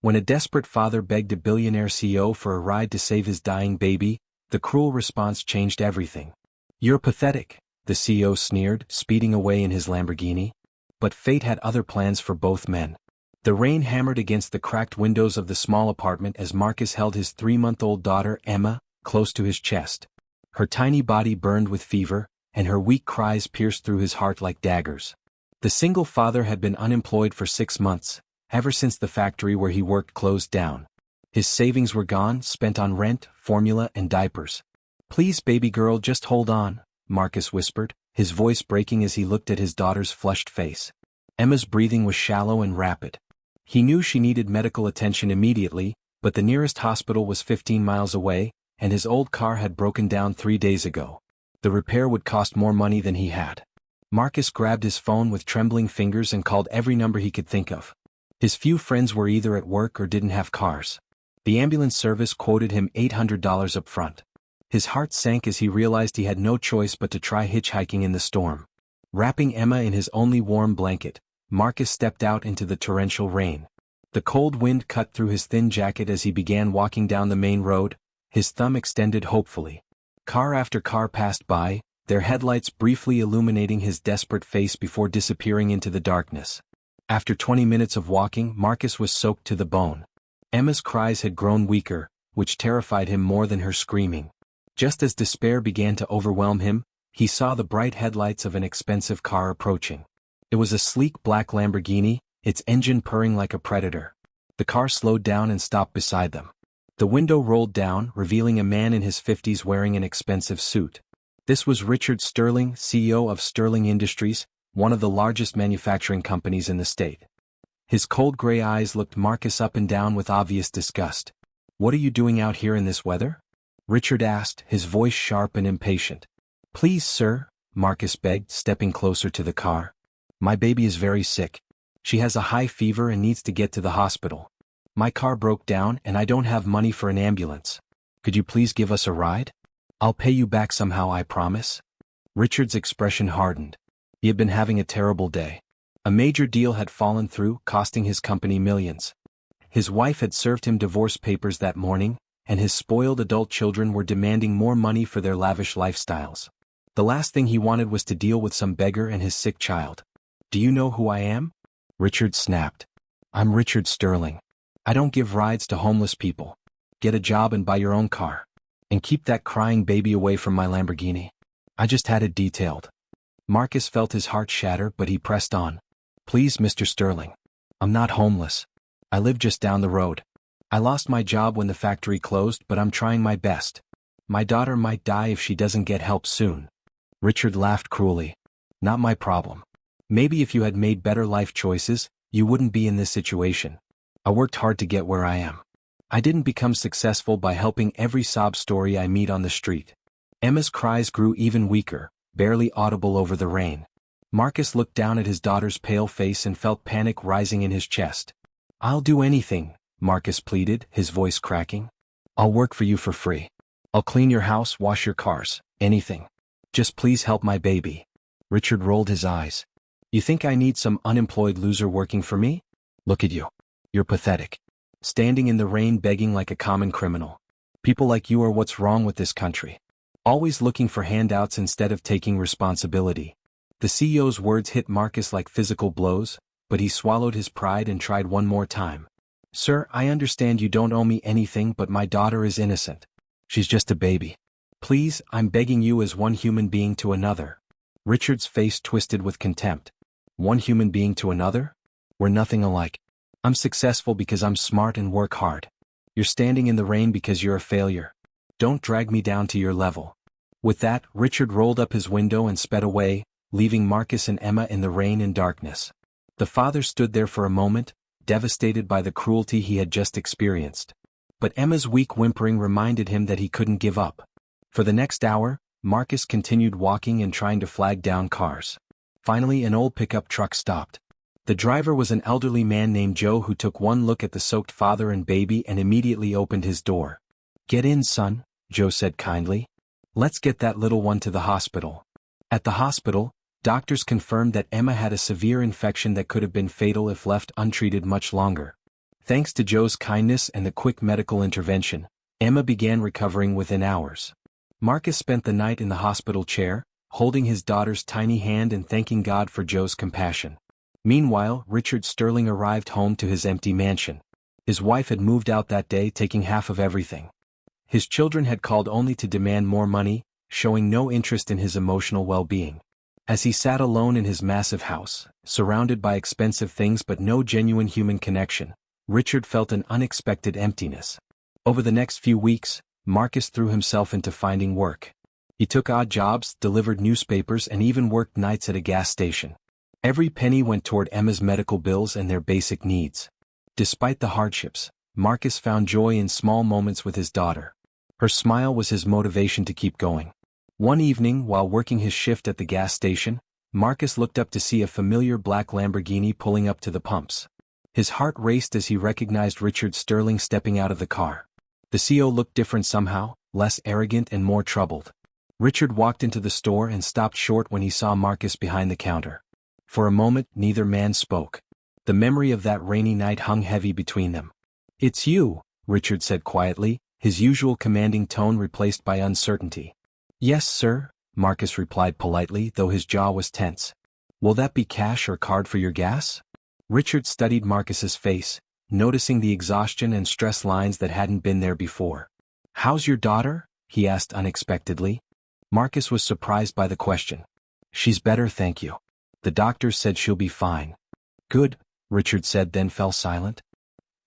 When a desperate father begged a billionaire CEO for a ride to save his dying baby, the cruel response changed everything. "You're pathetic," the CEO sneered, speeding away in his Lamborghini. But fate had other plans for both men. The rain hammered against the cracked windows of the small apartment as Marcus held his 3-month-old daughter, Emma, close to his chest. Her tiny body burned with fever, and her weak cries pierced through his heart like daggers. The single father had been unemployed for 6 months, ever since the factory where he worked closed down. His savings were gone, spent on rent, formula, and diapers. "Please, baby girl, just hold on," Marcus whispered, his voice breaking as he looked at his daughter's flushed face. Emma's breathing was shallow and rapid. He knew she needed medical attention immediately, but the nearest hospital was 15 miles away, and his old car had broken down 3 days ago. The repair would cost more money than he had. Marcus grabbed his phone with trembling fingers and called every number he could think of. His few friends were either at work or didn't have cars. The ambulance service quoted him $800 up front. His heart sank as he realized he had no choice but to try hitchhiking in the storm. Wrapping Emma in his only warm blanket, Marcus stepped out into the torrential rain. The cold wind cut through his thin jacket as he began walking down the main road, his thumb extended hopefully. Car after car passed by, their headlights briefly illuminating his desperate face before disappearing into the darkness. After 20 minutes of walking, Marcus was soaked to the bone. Emma's cries had grown weaker, which terrified him more than her screaming. Just as despair began to overwhelm him, he saw the bright headlights of an expensive car approaching. It was a sleek black Lamborghini, its engine purring like a predator. The car slowed down and stopped beside them. The window rolled down, revealing a man in his 50s wearing an expensive suit. This was Richard Sterling, CEO of Sterling Industries, one of the largest manufacturing companies in the state. His cold gray eyes looked Marcus up and down with obvious disgust. "What are you doing out here in this weather?" Richard asked, his voice sharp and impatient. "Please, sir," Marcus begged, stepping closer to the car. "My baby is very sick. She has a high fever and needs to get to the hospital. My car broke down and I don't have money for an ambulance. Could you please give us a ride? I'll pay you back somehow, I promise." Richard's expression hardened. He had been having a terrible day. A major deal had fallen through, costing his company millions. His wife had served him divorce papers that morning, and his spoiled adult children were demanding more money for their lavish lifestyles. The last thing he wanted was to deal with some beggar and his sick child. "Do you know who I am?" Richard snapped. "I'm Richard Sterling. I don't give rides to homeless people. Get a job and buy your own car. And keep that crying baby away from my Lamborghini. I just had it detailed." Marcus felt his heart shatter, but he pressed on. "Please, Mr. Sterling. I'm not homeless. I live just down the road. I lost my job when the factory closed, but I'm trying my best. My daughter might die if she doesn't get help soon." Richard laughed cruelly. "Not my problem. Maybe if you had made better life choices, you wouldn't be in this situation. I worked hard to get where I am. I didn't become successful by helping every sob story I meet on the street." Emma's cries grew even weaker, barely audible over the rain. Marcus looked down at his daughter's pale face and felt panic rising in his chest. "I'll do anything," Marcus pleaded, his voice cracking. "I'll work for you for free. I'll clean your house, wash your cars, anything. Just please help my baby." Richard rolled his eyes. "You think I need some unemployed loser working for me? Look at you. You're pathetic. Standing in the rain begging like a common criminal. People like you are what's wrong with this country. Always looking for handouts instead of taking responsibility." The CEO's words hit Marcus like physical blows, but he swallowed his pride and tried one more time. "Sir, I understand you don't owe me anything, but my daughter is innocent. She's just a baby. Please, I'm begging you as one human being to another." Richard's face twisted with contempt. "One human being to another? We're nothing alike. I'm successful because I'm smart and work hard. You're standing in the rain because you're a failure. Don't drag me down to your level." With that, Richard rolled up his window and sped away, leaving Marcus and Emma in the rain and darkness. The father stood there for a moment, devastated by the cruelty he had just experienced. But Emma's weak whimpering reminded him that he couldn't give up. For the next hour, Marcus continued walking and trying to flag down cars. Finally, an old pickup truck stopped. The driver was an elderly man named Joe who took one look at the soaked father and baby and immediately opened his door. "Get in, son," Joe said kindly. "Let's get that little one to the hospital." At the hospital, doctors confirmed that Emma had a severe infection that could have been fatal if left untreated much longer. Thanks to Joe's kindness and the quick medical intervention, Emma began recovering within hours. Marcus spent the night in the hospital chair, holding his daughter's tiny hand and thanking God for Joe's compassion. Meanwhile, Richard Sterling arrived home to his empty mansion. His wife had moved out that day, taking half of everything. His children had called only to demand more money, showing no interest in his emotional well-being. As he sat alone in his massive house, surrounded by expensive things but no genuine human connection, Richard felt an unexpected emptiness. Over the next few weeks, Marcus threw himself into finding work. He took odd jobs, delivered newspapers, and even worked nights at a gas station. Every penny went toward Emma's medical bills and their basic needs. Despite the hardships, Marcus found joy in small moments with his daughter. Her smile was his motivation to keep going. One evening, while working his shift at the gas station, Marcus looked up to see a familiar black Lamborghini pulling up to the pumps. His heart raced as he recognized Richard Sterling stepping out of the car. The CEO looked different somehow, less arrogant and more troubled. Richard walked into the store and stopped short when he saw Marcus behind the counter. For a moment, neither man spoke. The memory of that rainy night hung heavy between them. "It's you," Richard said quietly, his usual commanding tone replaced by uncertainty. "Yes, sir," Marcus replied politely, though his jaw was tense. "Will that be cash or card for your gas?" Richard studied Marcus's face, noticing the exhaustion and stress lines that hadn't been there before. "How's your daughter?" he asked unexpectedly. Marcus was surprised by the question. "She's better, thank you. The doctors said she'll be fine." "Good," Richard said, then fell silent.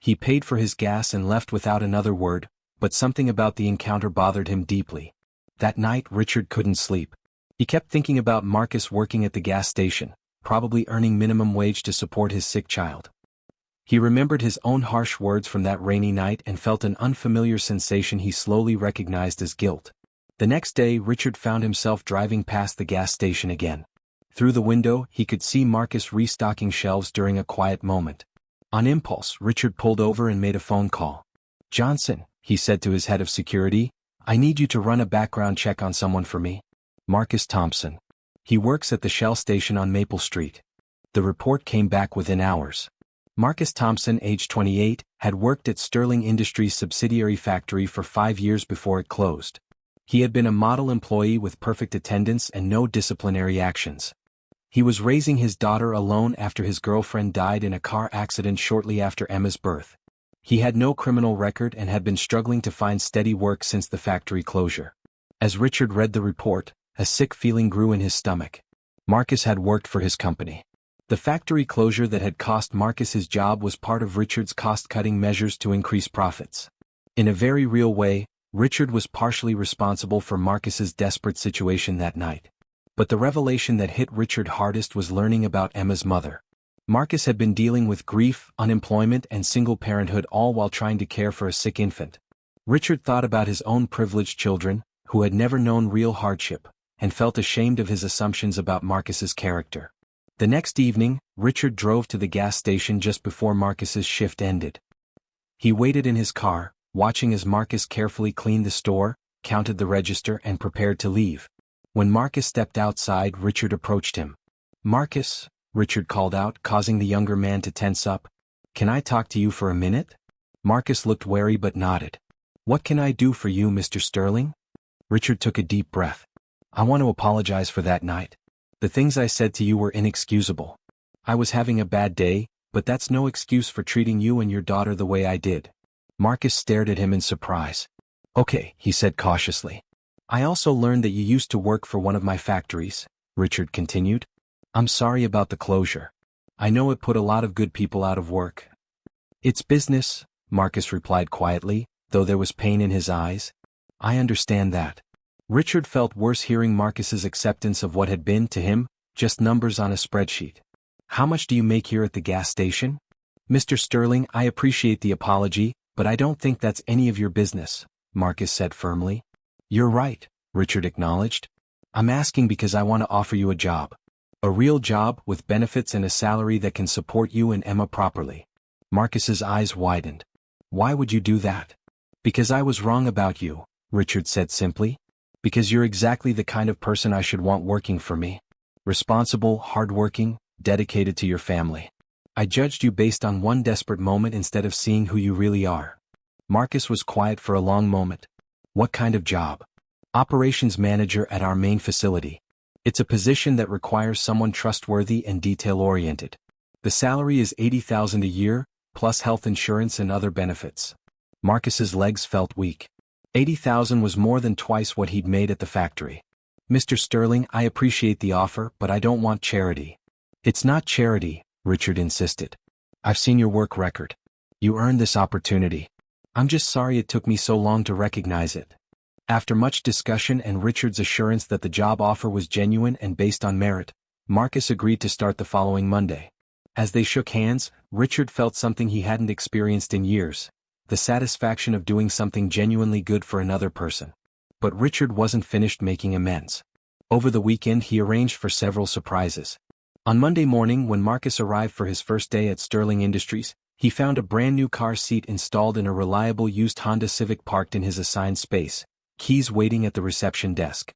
He paid for his gas and left without another word, but something about the encounter bothered him deeply. That night, Richard couldn't sleep. He kept thinking about Marcus working at the gas station, probably earning minimum wage to support his sick child. He remembered his own harsh words from that rainy night and felt an unfamiliar sensation he slowly recognized as guilt. The next day, Richard found himself driving past the gas station again. Through the window, he could see Marcus restocking shelves during a quiet moment. On impulse, Richard pulled over and made a phone call. "Johnson," he said to his head of security, "I need you to run a background check on someone for me." "Marcus Thompson. He works at the Shell station on Maple Street." The report came back within hours. Marcus Thompson, age 28, had worked at Sterling Industries' subsidiary factory for 5 years before it closed. He had been a model employee with perfect attendance and no disciplinary actions. He was raising his daughter alone after his girlfriend died in a car accident shortly after Emma's birth. He had no criminal record and had been struggling to find steady work since the factory closure. As Richard read the report, a sick feeling grew in his stomach. Marcus had worked for his company. The factory closure that had cost Marcus his job was part of Richard's cost-cutting measures to increase profits. In a very real way, Richard was partially responsible for Marcus's desperate situation that night. But the revelation that hit Richard hardest was learning about Emma's mother. Marcus had been dealing with grief, unemployment, and single parenthood, all while trying to care for a sick infant. Richard thought about his own privileged children, who had never known real hardship, and felt ashamed of his assumptions about Marcus's character. The next evening, Richard drove to the gas station just before Marcus's shift ended. He waited in his car, watching as Marcus carefully cleaned the store, counted the register, and prepared to leave. When Marcus stepped outside, Richard approached him. "Marcus," Richard called out, causing the younger man to tense up. "Can I talk to you for a minute?" Marcus looked wary but nodded. "What can I do for you, Mr. Sterling?" Richard took a deep breath. "I want to apologize for that night. The things I said to you were inexcusable. I was having a bad day, but that's no excuse for treating you and your daughter the way I did." Marcus stared at him in surprise. "Okay," he said cautiously. "I also learned that you used to work for one of my factories," Richard continued. "I'm sorry about the closure. I know it put a lot of good people out of work." "It's business," Marcus replied quietly, though there was pain in his eyes. "I understand that." Richard felt worse hearing Marcus's acceptance of what had been, to him, just numbers on a spreadsheet. "How much do you make here at the gas station?" "Mr. Sterling, I appreciate the apology, but I don't think that's any of your business," Marcus said firmly. "You're right," Richard acknowledged. "I'm asking because I want to offer you a job. A real job with benefits and a salary that can support you and Emma properly." Marcus's eyes widened. "Why would you do that?" "Because I was wrong about you," Richard said simply. "Because you're exactly the kind of person I should want working for me. Responsible, hardworking, dedicated to your family." I judged you based on one desperate moment instead of seeing who you really are. Marcus was quiet for a long moment. What kind of job? Operations manager at our main facility. It's a position that requires someone trustworthy and detail-oriented. The salary is $80,000 a year, plus health insurance and other benefits. Marcus's legs felt weak. $80,000 was more than twice what he'd made at the factory. Mr. Sterling, I appreciate the offer, but I don't want charity. It's not charity, Richard insisted. I've seen your work record. You earned this opportunity. I'm just sorry it took me so long to recognize it. After much discussion and Richard's assurance that the job offer was genuine and based on merit, Marcus agreed to start the following Monday. As they shook hands, Richard felt something he hadn't experienced in years, the satisfaction of doing something genuinely good for another person. But Richard wasn't finished making amends. Over the weekend he arranged for several surprises. On Monday morning when Marcus arrived for his first day at Sterling Industries, he found a brand new car seat installed in a reliable used Honda Civic parked in his assigned space, keys waiting at the reception desk.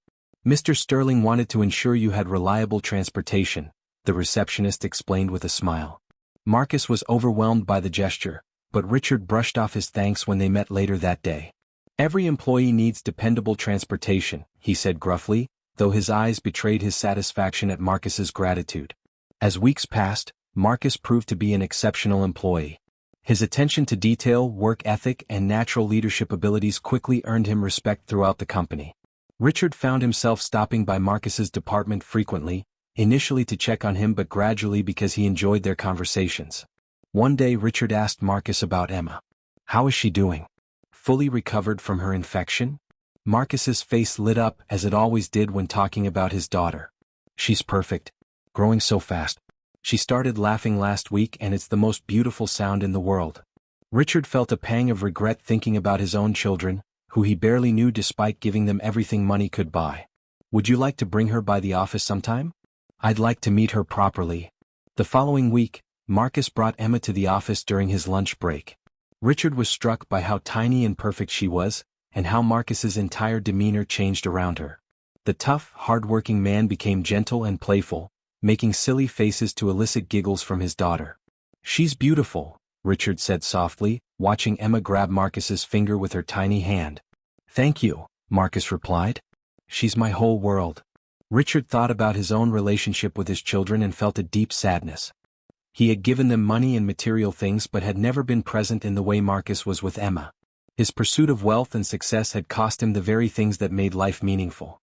Mr. Sterling wanted to ensure you had reliable transportation, the receptionist explained with a smile. Marcus was overwhelmed by the gesture, but Richard brushed off his thanks when they met later that day. Every employee needs dependable transportation, he said gruffly, though his eyes betrayed his satisfaction at Marcus's gratitude. As weeks passed, Marcus proved to be an exceptional employee. His attention to detail, work ethic, and natural leadership abilities quickly earned him respect throughout the company. Richard found himself stopping by Marcus's department frequently, initially to check on him but gradually because he enjoyed their conversations. One day Richard asked Marcus about Emma. How is she doing? Fully recovered from her infection? Marcus's face lit up as it always did when talking about his daughter. She's perfect. Growing so fast. She started laughing last week and it's the most beautiful sound in the world. Richard felt a pang of regret thinking about his own children, who he barely knew despite giving them everything money could buy. Would you like to bring her by the office sometime? I'd like to meet her properly. The following week, Marcus brought Emma to the office during his lunch break. Richard was struck by how tiny and perfect she was, and how Marcus's entire demeanor changed around her. The tough, hard-working man became gentle and playful, making silly faces to elicit giggles from his daughter. She's beautiful, Richard said softly, watching Emma grab Marcus's finger with her tiny hand. Thank you, Marcus replied. She's my whole world. Richard thought about his own relationship with his children and felt a deep sadness. He had given them money and material things but had never been present in the way Marcus was with Emma. His pursuit of wealth and success had cost him the very things that made life meaningful.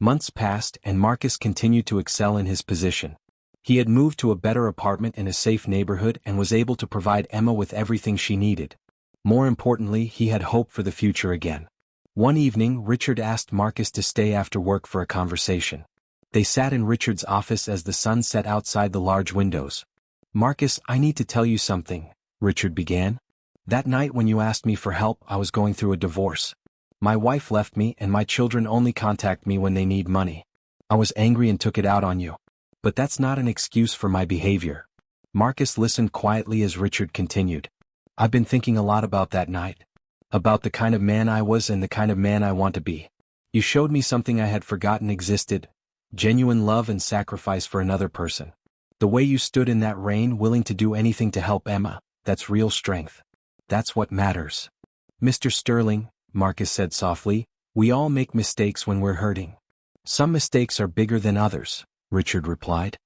Months passed and Marcus continued to excel in his position. He had moved to a better apartment in a safe neighborhood and was able to provide Emma with everything she needed. More importantly, he had hope for the future again. One evening, Richard asked Marcus to stay after work for a conversation. They sat in Richard's office as the sun set outside the large windows. Marcus, I need to tell you something, Richard began. That night when you asked me for help, I was going through a divorce. My wife left me and my children only contact me when they need money. I was angry and took it out on you. But that's not an excuse for my behavior. Marcus listened quietly as Richard continued. I've been thinking a lot about that night. About the kind of man I was and the kind of man I want to be. You showed me something I had forgotten existed. Genuine love and sacrifice for another person. The way you stood in that rain willing to do anything to help Emma, that's real strength. That's what matters. Mr. Sterling, Marcus said softly, we all make mistakes when we're hurting. Some mistakes are bigger than others, Richard replied.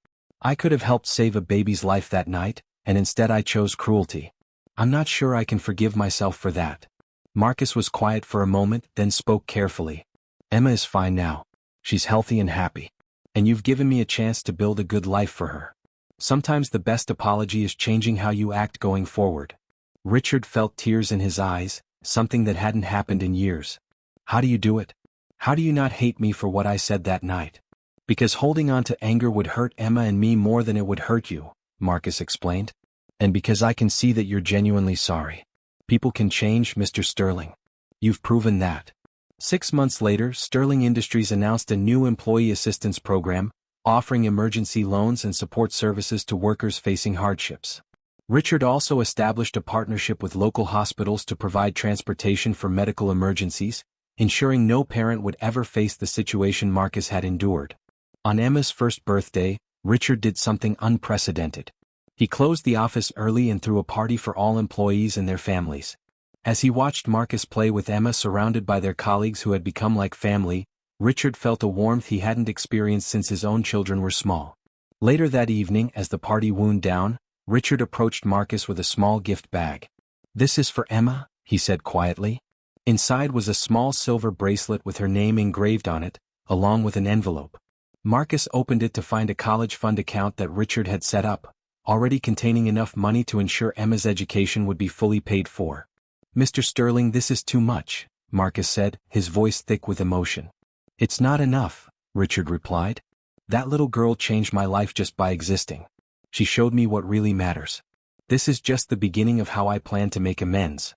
I could have helped save a baby's life that night, and instead I chose cruelty. I'm not sure I can forgive myself for that. Marcus was quiet for a moment, then spoke carefully. Emma is fine now. She's healthy and happy. And you've given me a chance to build a good life for her. Sometimes the best apology is changing how you act going forward. Richard felt tears in his eyes, something that hadn't happened in years. How do you do it? How do you not hate me for what I said that night? Because holding on to anger would hurt Emma and me more than it would hurt you, Marcus explained. And because I can see that you're genuinely sorry. People can change, Mr. Sterling. You've proven that. 6 months later, Sterling Industries announced a new employee assistance program, offering emergency loans and support services to workers facing hardships. Richard also established a partnership with local hospitals to provide transportation for medical emergencies, ensuring no parent would ever face the situation Marcus had endured. On Emma's first birthday, Richard did something unprecedented. He closed the office early and threw a party for all employees and their families. As he watched Marcus play with Emma surrounded by their colleagues who had become like family, Richard felt a warmth he hadn't experienced since his own children were small. Later that evening, as the party wound down, Richard approached Marcus with a small gift bag. "This is for Emma," he said quietly. Inside was a small silver bracelet with her name engraved on it, along with an envelope. Marcus opened it to find a college fund account that Richard had set up, already containing enough money to ensure Emma's education would be fully paid for. "Mr. Sterling, this is too much," Marcus said, his voice thick with emotion. "It's not enough," Richard replied. "That little girl changed my life just by existing. She showed me what really matters. This is just the beginning of how I plan to make amends."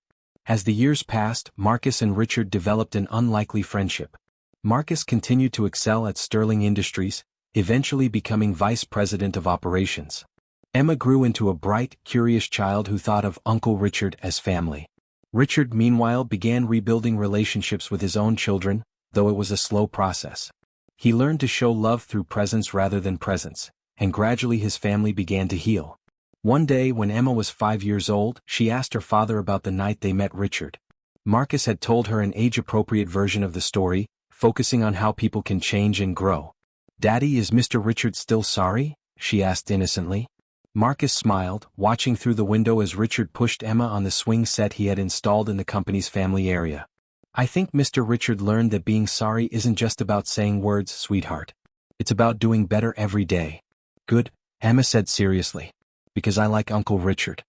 As the years passed, Marcus and Richard developed an unlikely friendship. Marcus continued to excel at Sterling Industries, eventually becoming vice president of operations. Emma grew into a bright, curious child who thought of Uncle Richard as family. Richard, meanwhile, began rebuilding relationships with his own children, though it was a slow process. He learned to show love through presence rather than presents, and gradually his family began to heal. One day when Emma was 5 years old, she asked her father about the night they met Richard. Marcus had told her an age-appropriate version of the story, focusing on how people can change and grow. "Daddy, is Mr. Richard still sorry?" she asked innocently. Marcus smiled, watching through the window as Richard pushed Emma on the swing set he had installed in the company's family area. "I think Mr. Richard learned that being sorry isn't just about saying words, sweetheart. It's about doing better every day." "Good," Emma said seriously. "Because I like Uncle Richard.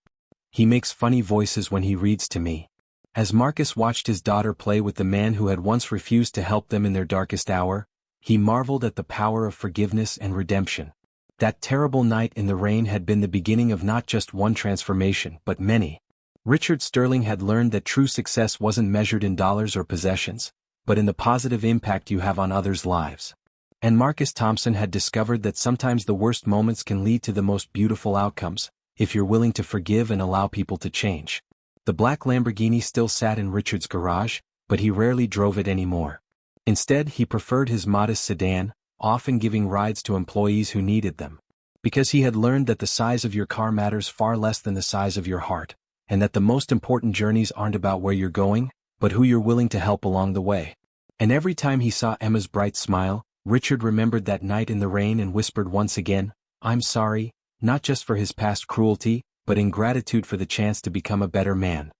He makes funny voices when he reads to me." As Marcus watched his daughter play with the man who had once refused to help them in their darkest hour, he marveled at the power of forgiveness and redemption. That terrible night in the rain had been the beginning of not just one transformation, but many. Richard Sterling had learned that true success wasn't measured in dollars or possessions, but in the positive impact you have on others' lives. And Marcus Thompson had discovered that sometimes the worst moments can lead to the most beautiful outcomes, if you're willing to forgive and allow people to change. The black Lamborghini still sat in Richard's garage, but he rarely drove it anymore. Instead, he preferred his modest sedan, often giving rides to employees who needed them. Because he had learned that the size of your car matters far less than the size of your heart, and that the most important journeys aren't about where you're going, but who you're willing to help along the way. And every time he saw Emma's bright smile, Richard remembered that night in the rain and whispered once again, "I'm sorry," not just for his past cruelty, but in gratitude for the chance to become a better man.